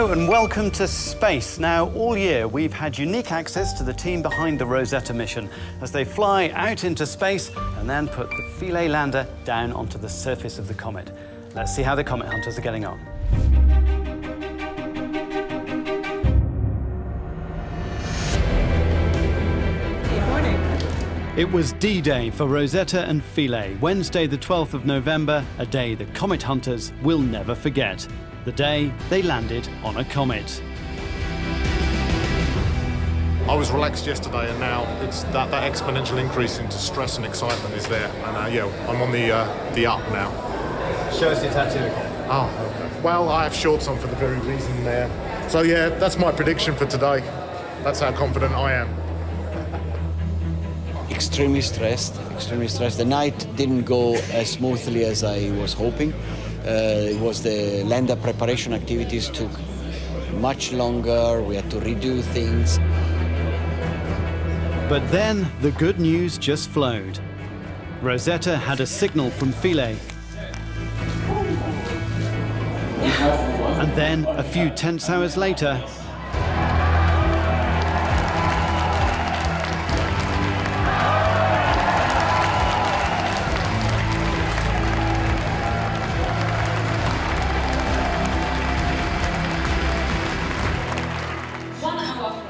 Hello and welcome to space. Now, all year we've had unique access to the team behind the Rosetta mission as they fly out into space and then put the Philae lander down onto the surface of the comet. Let's see how the Comet Hunters are getting on. Good morning. It was D-Day for Rosetta and Philae, Wednesday the 12th of November, a day the Comet Hunters will never forget. The day they landed on a comet. I was relaxed yesterday, and now it's that exponential increase into stress and excitement is there. And yeah, I'm on the up now. Show us your tattoo. Oh, okay. Well, I have shorts on for the very reason there. So yeah, that's my prediction for today. That's how confident I am. Extremely stressed. The night didn't go as smoothly as I was hoping. It was the lander preparation activities took much longer. We had to redo things. But then the good news just flowed. Rosetta had a signal from Philae. And then, a few tense hours later,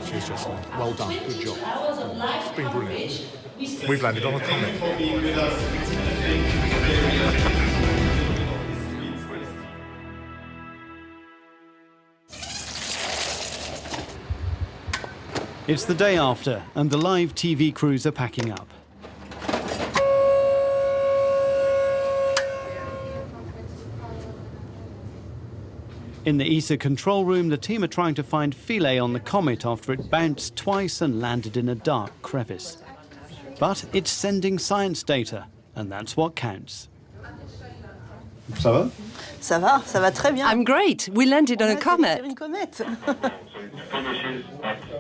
Cheers, Jocelyn. Well done. Good job. It's been brilliant. We've landed on a comet. it's the day after, and the live TV crews are packing up. In the ESA control room, the team are trying to find Philae on the comet after it bounced twice and landed in a dark crevice. But it's sending science data, and that's what counts. Ça va? Ça va très bien. I'm great. We landed on a comet.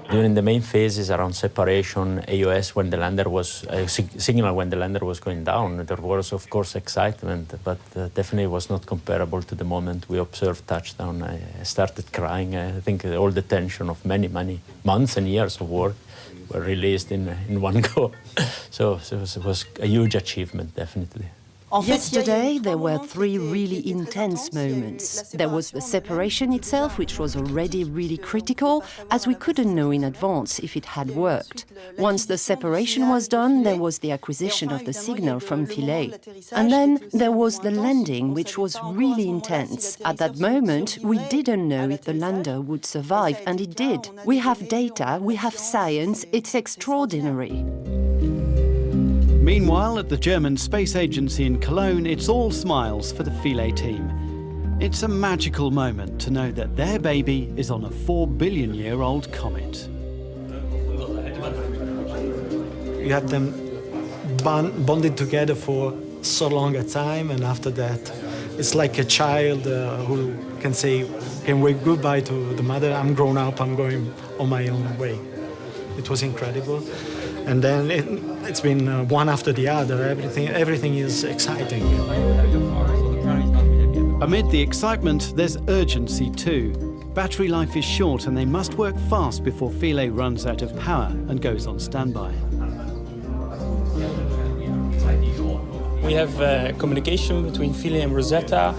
During the main phases around separation, AOS, when the lander was signal when the lander was going down, there was of course excitement, but definitely was not comparable to the moment we observed touchdown. I started crying. I think all the tension of many months and years of work were released in one go. So it was a huge achievement, definitely. Yesterday, there were three really intense moments. There was the separation itself, which was already really critical, as we couldn't know in advance if it had worked. Once the separation was done, there was the acquisition of the signal from Philae. And then there was the landing, which was really intense. At that moment, we didn't know if the lander would survive, and it did. We have data, we have science, it's extraordinary. Meanwhile, at the German space agency in Cologne, it's all smiles for the Philae team. It's a magical moment to know that their baby is on a 4-billion-year-old comet. You have them bonded together for so long a time, and after that, it's like a child who can wave goodbye to the mother. I'm grown up, I'm going on my own way. It was incredible. And then it's been one after the other. Everything is exciting. Amid the excitement, there's urgency too. Battery life is short and they must work fast before Philae runs out of power and goes on standby. We have communication between Philae and Rosetta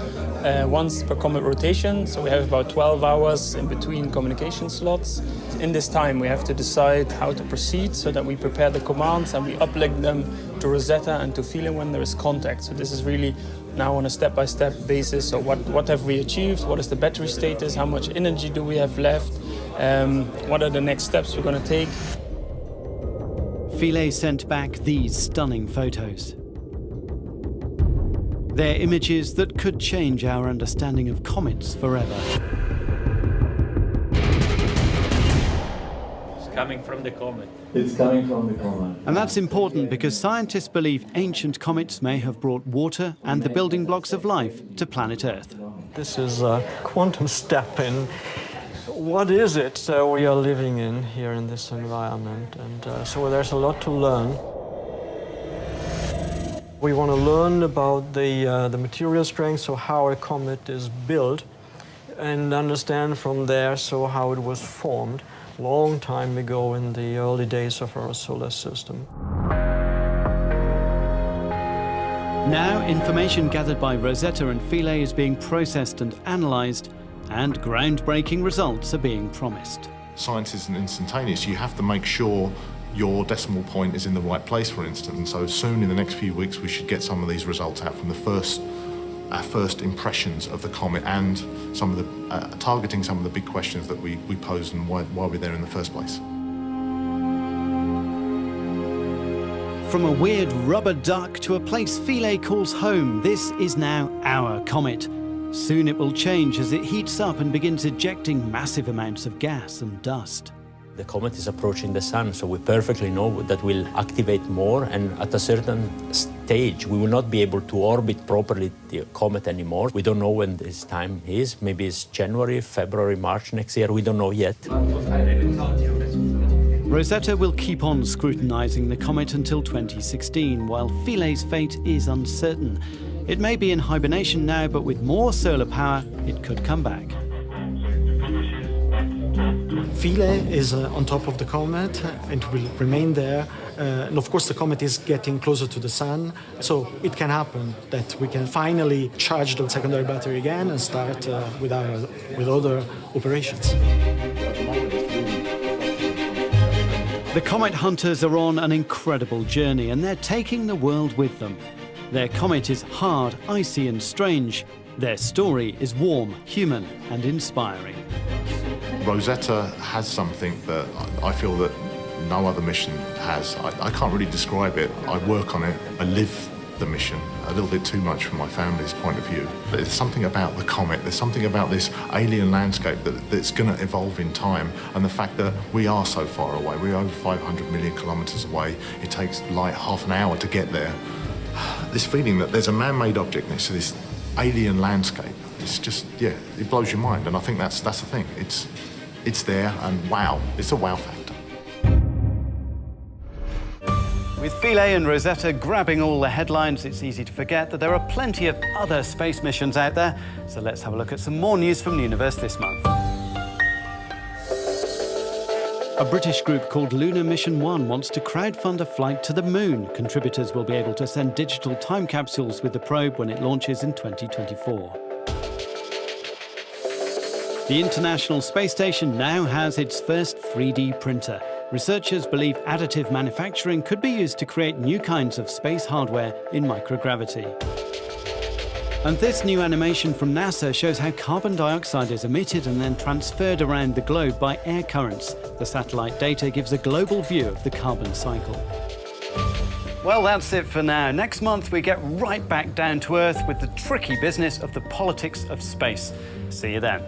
once per comet rotation, so we have about 12 hours in between communication slots. In this time, we have to decide how to proceed so that we prepare the commands and we uplink them to Rosetta and to Philae when there is contact. So this is really now on a step-by-step basis. So what have we achieved? What is the battery status? How much energy do we have left? What are the next steps we're going to take? Philae sent back these stunning photos. They're images that could change our understanding of comets forever. Coming from the comet. It's coming from the comet. And that's important because scientists believe ancient comets may have brought water and the building blocks of life to planet Earth. This is a quantum step in what is it we are living in here in this environment. And so there's a lot to learn. We want to learn about the material strength, so how a comet is built. and understand from there how it was formed long time ago in the early days of our solar system. Now, information gathered by Rosetta and Philae is being processed and analysed, and groundbreaking results are being promised. Science isn't instantaneous. You have to make sure your decimal point is in the right place, for instance. And so soon, in the next few weeks, we should get some of these results out from our first impressions of the comet, and some of the targeting some of the big questions that we posed and why we're there in the first place. From a weird rubber duck to a place Philae calls home, this is now our comet. Soon it will change as it heats up and begins ejecting massive amounts of gas and dust. The comet is approaching the sun, so we perfectly know that we'll activate more, and at a certain stage we will not be able to orbit properly the comet anymore. We don't know when this time is. Maybe it's January, February, March next year. We don't know yet. Rosetta will keep on scrutinising the comet until 2016, while Philae's fate is uncertain. It may be in hibernation now, but with more solar power, it could come back. Philae is on top of the comet and will remain there. And of course, the comet is getting closer to the sun, so it can happen that we can finally charge the secondary battery again and start with other operations. The Comet Hunters are on an incredible journey, and they're taking the world with them. Their comet is hard, icy and strange. Their story is warm, human and inspiring. Rosetta has something that I feel that no other mission has. I can't really describe it. I work on it. I live the mission a little bit too much from my family's point of view. But there's something about the comet, there's something about this alien landscape that's going to evolve in time, and the fact that we are so far away. We're over 500 million kilometres away. It takes like half an hour to get there. This feeling that there's a man-made object next to this alien landscape, it's just, yeah, it blows your mind. And I think that's the thing. It's there, and wow, it's a wow factor. With Philae and Rosetta grabbing all the headlines, it's easy to forget that there are plenty of other space missions out there. So let's have a look at some more news from the universe this month. A British group called Lunar Mission 1 wants to crowdfund a flight to the moon. Contributors will be able to send digital time capsules with the probe when it launches in 2024. The International Space Station now has its first 3D printer. Researchers believe additive manufacturing could be used to create new kinds of space hardware in microgravity. And this new animation from NASA shows how carbon dioxide is emitted and then transferred around the globe by air currents. The satellite data gives a global view of the carbon cycle. Well, that's it for now. Next month, we get right back down to Earth with the tricky business of the politics of space. See you then.